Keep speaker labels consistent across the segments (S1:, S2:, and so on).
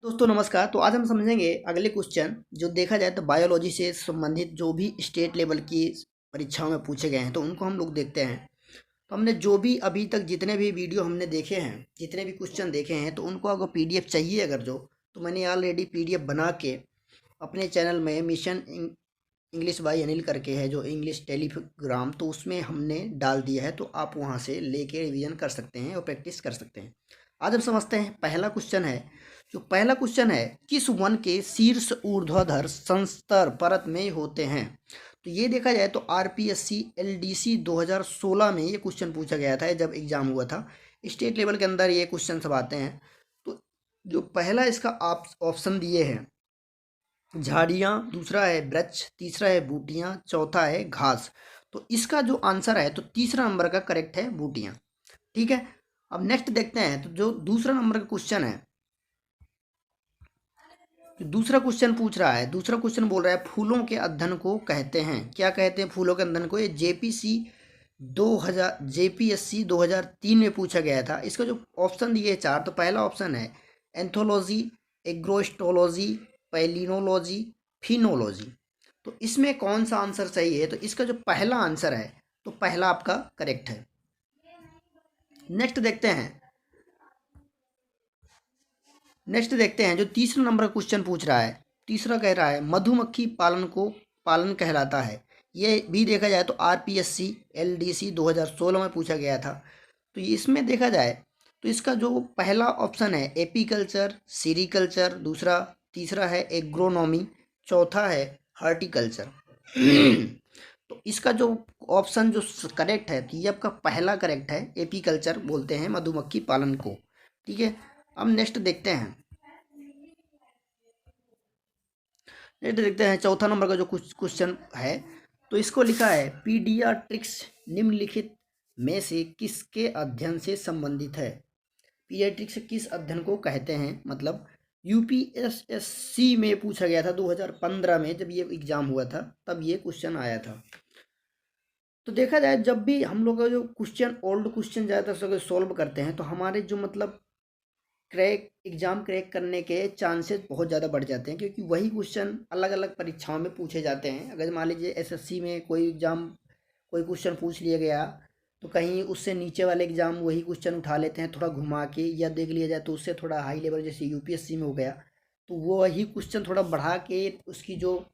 S1: दोस्तों नमस्कार। तो आज हम समझेंगे अगले क्वेश्चन जो देखा जाए तो बायोलॉजी से संबंधित जो भी स्टेट लेवल की परीक्षाओं में पूछे गए हैं तो उनको हम लोग देखते हैं। तो हमने जो भी अभी तक जितने भी वीडियो हमने देखे हैं, जितने भी क्वेश्चन देखे हैं, तो उनको अगर पीडीएफ चाहिए अगर जो, तो मैंने ऑलरेडी पीडीएफ बना के अपने चैनल में मिशन इंग्लिश बाय अनिल करके है जो इंग्लिश टेलीग्राम, तो उसमें हमने डाल दिया है। तो आप वहाँ से लेके रिवीजन कर सकते हैं और प्रैक्टिस कर सकते हैं। आज हम समझते हैं पहला क्वेश्चन है। जो पहला क्वेश्चन है, किस वन के शीर्ष ऊर्ध्वाधर संस्तर परत में होते हैं? तो ये देखा जाए तो आरपीएससी एलडीसी 2016 में ये क्वेश्चन पूछा गया था जब एग्जाम हुआ था। स्टेट लेवल के अंदर ये क्वेश्चन सब आते हैं। तो जो पहला इसका ऑप्शन दिए हैं झाड़ियाँ, दूसरा है वृक्ष, तीसरा है बूटियाँ, चौथा है घास। तो इसका जो आंसर है तो तीसरा नंबर का करेक्ट है बूटियाँ। ठीक है। अब नेक्स्ट देखते हैं। तो जो दूसरा नंबर का क्वेश्चन है, जो दूसरा क्वेश्चन पूछ रहा है, दूसरा क्वेश्चन बोल रहा है फूलों के अध्ययन को कहते हैं, क्या कहते हैं फूलों के अध्ययन को? ये जेपीएससी 2003 में पूछा गया था। इसका जो ऑप्शन दिए चार, तो पहला ऑप्शन है एंथोलॉजी, एग्रोस्टोलॉजी, पैलिनोलॉजी, फिनोलॉजी। तो इसमें कौन सा आंसर सही है? तो इसका जो पहला आंसर है तो पहला आपका करेक्ट है। नेक्स्ट देखते हैं जो तीसरा नंबर का क्वेश्चन पूछ रहा है। तीसरा कह रहा है मधुमक्खी पालन को पालन कहलाता है। ये भी देखा जाए तो आरपीएससी एलडीसी 2016 में पूछा गया था। तो इसमें देखा जाए तो इसका जो पहला ऑप्शन है एपीकल्चर, सीरीकल्चर, दूसरा तीसरा है एग्रोनॉमी, चौथा है हॉर्टिकल्चर। तो इसका जो ऑप्शन जो करेक्ट है, तो ये आपका पहला करेक्ट है, एपीकल्चर बोलते हैं मधुमक्खी पालन को। ठीक है। अब नेक्स्ट देखते हैं चौथा नंबर का जो कुछ क्वेश्चन है। तो इसको लिखा है पीडियाट्रिक्स निम्नलिखित में से किसके अध्ययन से संबंधित है? पीडियाट्रिक्स किस अध्ययन को कहते हैं? मतलब यूपीएसएससी में पूछा गया था 2015 में, जब ये एग्जाम हुआ था तब ये क्वेश्चन आया था। तो देखा जाए जब भी हम लोग का जो क्वेश्चन ओल्ड क्वेश्चन ज़्यादातर सॉल्व करते हैं तो हमारे जो मतलब एग्ज़ाम क्रैक करने के चांसेस बहुत ज़्यादा बढ़ जाते हैं, क्योंकि वही क्वेश्चन अलग अलग परीक्षाओं में पूछे जाते हैं। अगर मान लीजिए एसएससी में कोई क्वेश्चन पूछ लिया गया, तो कहीं उससे नीचे वाले एग्ज़ाम वही क्वेश्चन उठा लेते हैं थोड़ा घुमा के, या देख लिया जाए तो उससे थोड़ा हाई लेवल जैसे यूपीएससी में हो गया, तो वो वही क्वेश्चन थोड़ा बढ़ा के उसकी जो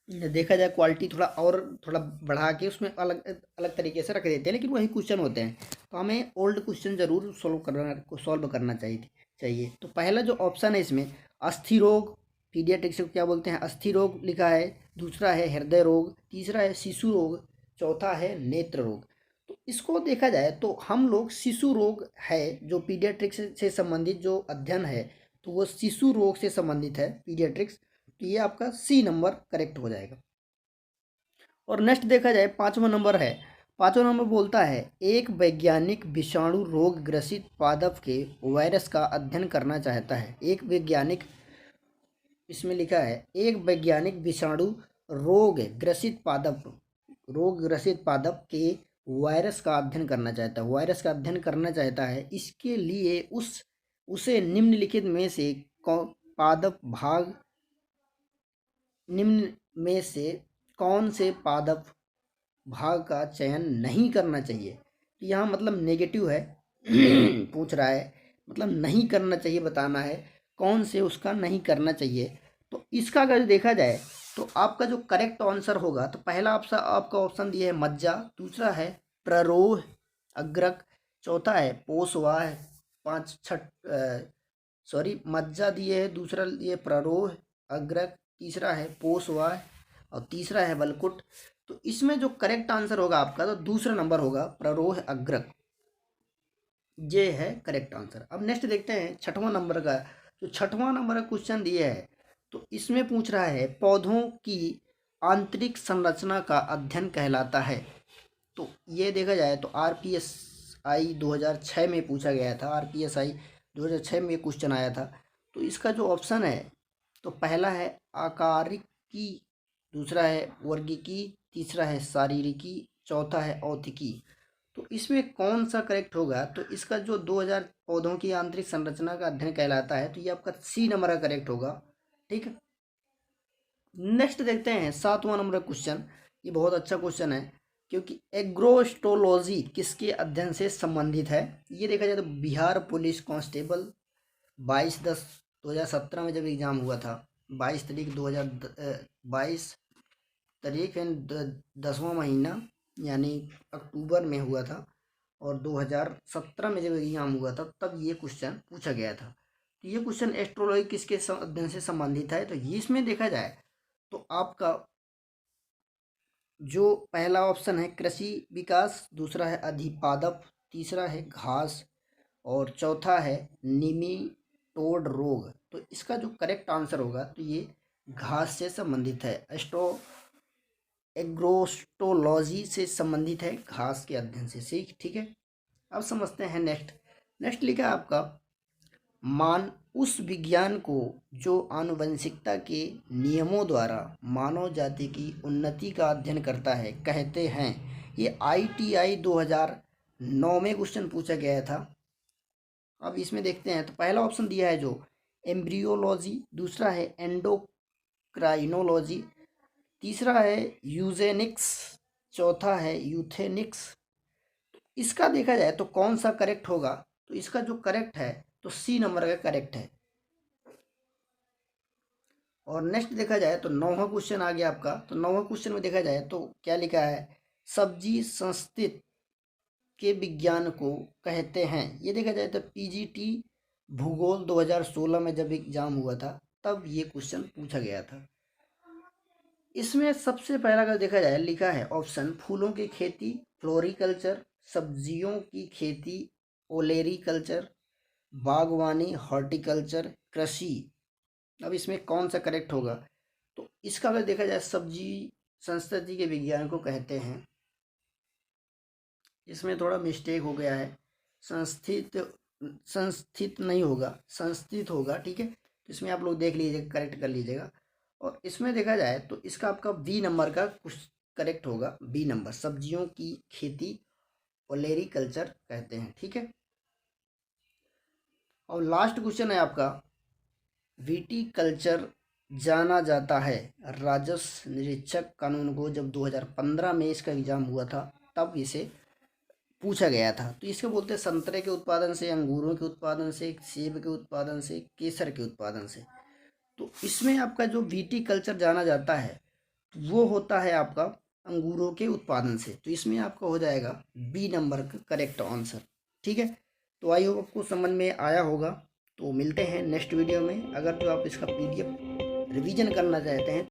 S1: देखा जाए क्वालिटी थोड़ा बढ़ा के उसमें अलग अलग तरीके से रख देते हैं, लेकिन वही क्वेश्चन होते हैं। तो हमें ओल्ड क्वेश्चन जरूर सॉल्व करना चाहिए। तो पहला जो ऑप्शन है इसमें अस्थि रोग, पीडियाट्रिक्स को क्या बोलते हैं? अस्थि रोग लिखा है, दूसरा है हृदय रोग, तीसरा है शिशु रोग, चौथा है नेत्र रोग। तो इसको देखा जाए तो हम लोग शिशु रोग है जो पीडियाट्रिक्स से संबंधित जो अध्ययन है, तो वो शिशु रोग से संबंधित है पीडियाट्रिक्स। तो ये आपका सी नंबर करेक्ट हो जाएगा। और नेक्स्ट देखा जाए पाँचवा नंबर है। पाँचवा नंबर बोलता है एक वैज्ञानिक विषाणु रोग ग्रसित पादप के वायरस का अध्ययन करना चाहता है। एक वैज्ञानिक, इसमें लिखा है एक वैज्ञानिक विषाणु रोग ग्रसित पादप के वायरस का अध्ययन करना चाहता है। इसके लिए उसे निम्नलिखित में से पादप भाग निम्न में से कौन से पादप भाग का चयन नहीं करना चाहिए? तो यहाँ मतलब नेगेटिव है पूछ रहा है, मतलब नहीं करना चाहिए, बताना है कौन से उसका नहीं करना चाहिए। तो इसका अगर देखा जाए तो आपका जो करेक्ट आंसर होगा, तो पहला आपका ऑप्शन दिया है मज्जा, दूसरा है प्ररोह अग्रक, चौथा है पोषवाह, पाँच छठ सॉरी मज्जा दिए है, दूसरा दिए प्ररोह अग्रक, तीसरा है पोषवाह और तीसरा है वलकुट। तो इसमें जो करेक्ट आंसर होगा आपका, तो दूसरा नंबर होगा प्ररोह अग्रक, ये है करेक्ट आंसर। अब नेक्स्ट देखते हैं छठवां नंबर का। जो छठवां नंबर का क्वेश्चन दिए है, तो इसमें पूछ रहा है पौधों की आंतरिक संरचना का अध्ययन कहलाता है। तो ये देखा जाए तो आरपीएसआई 2006 में पूछा गया था, आरपीएसआई 2006 में क्वेश्चन आया था। तो इसका जो ऑप्शन है, तो पहला है आकारिकी, दूसरा है वर्गीकी, तीसरा है शारीरिकी, चौथा है औतिकी। तो इसमें कौन सा करेक्ट होगा? तो इसका जो पौधों की आंतरिक संरचना का अध्ययन कहलाता है। तो ये आपका सी नंबर का करेक्ट होगा। ठीक है, नेक्स्ट देखते हैं 7वां नंबर क्वेश्चन। ये बहुत अच्छा क्वेश्चन है, क्योंकि एग्रोस्टोलॉजी किसके अध्ययन से संबंधित है। ये देखा जाए तो बिहार पुलिस कांस्टेबल 22/10/2017 में जब एग्जाम हुआ था, 22 तारीख एंड 10वां महीना यानी अक्टूबर में हुआ था, और 2017 में जब एग्जाम हुआ था तब ये क्वेश्चन पूछा गया था। तो ये क्वेश्चन एस्ट्रोलॉजी किसके अध्ययन से संबंधित है। तो इसमें देखा जाए तो आपका जो पहला ऑप्शन है कृषि विकास, दूसरा है अधिपादप, तीसरा है घास, और चौथा है निमिटोड रोग। तो इसका जो करेक्ट आंसर होगा तो ये घास से संबंधित है। एग्रोस्टोलॉजी से संबंधित है घास के अध्ययन से। ठीक है, अब समझते हैं नेक्स्ट लिखा है आपका, मान उस विज्ञान को जो आनुवंशिकता के नियमों द्वारा मानव जाति की उन्नति का अध्ययन करता है कहते हैं। ये ITI 2009 में क्वेश्चन पूछा गया था। अब इसमें देखते हैं, तो पहला ऑप्शन दिया है जो एम्ब्रियोलॉजी, दूसरा है एंडोक्राइनोलॉजी, तीसरा है यूजेनिक्स, चौथा है यूथेनिक्स। इसका देखा जाए तो कौन सा करेक्ट होगा। तो इसका जो करेक्ट है तो सी नंबर का करेक्ट है। और नेक्स्ट देखा जाए तो 9वां क्वेश्चन आ गया आपका। तो 9वां क्वेश्चन में देखा जाए तो क्या लिखा है, सब्जी संस्थित के विज्ञान को कहते हैं। ये देखा जाए तो PGT भूगोल 2016 में जब एग्जाम हुआ था तब ये क्वेश्चन पूछा गया था। इसमें सबसे पहला अगर देखा जाए लिखा है ऑप्शन फूलों की खेती फ्लोरिकल्चर, सब्जियों की खेती ओलेरीकल्चर, बागवानी हॉर्टिकल्चर, कृषि। अब इसमें कौन सा करेक्ट होगा। तो इसका अगर देखा जाए सब्जी संस्कृति के विज्ञान को कहते हैं। इसमें थोड़ा मिस्टेक हो गया है, संस्थित नहीं होगा, संस्थित होगा। ठीक है, तो इसमें आप लोग देख लीजिएगा, करेक्ट कर लीजिएगा। और इसमें देखा जाए तो इसका आपका बी नंबर का कुछ करेक्ट होगा, बी नंबर, सब्जियों की खेती ओलेरीकल्चर कहते हैं। ठीक है, और लास्ट क्वेश्चन है आपका, विटीकल्चर जाना जाता है राजस्व निरीक्षक कानून को जब 2015 में इसका एग्जाम हुआ था तब इसे पूछा गया था। तो इसको बोलते हैं संतरे के उत्पादन से, अंगूरों के उत्पादन से, सेब के उत्पादन से, केसर के उत्पादन से। तो इसमें आपका जो विटीकल्चर जाना जाता है वो होता है आपका अंगूरों के उत्पादन से। तो इसमें आपका हो जाएगा बी नंबर का करेक्ट आंसर। ठीक है, तो आई होप आपको समझ में आया होगा। तो मिलते हैं नेक्स्ट वीडियो में। अगर जो आप इसका PDF रिवीजन करना चाहते हैं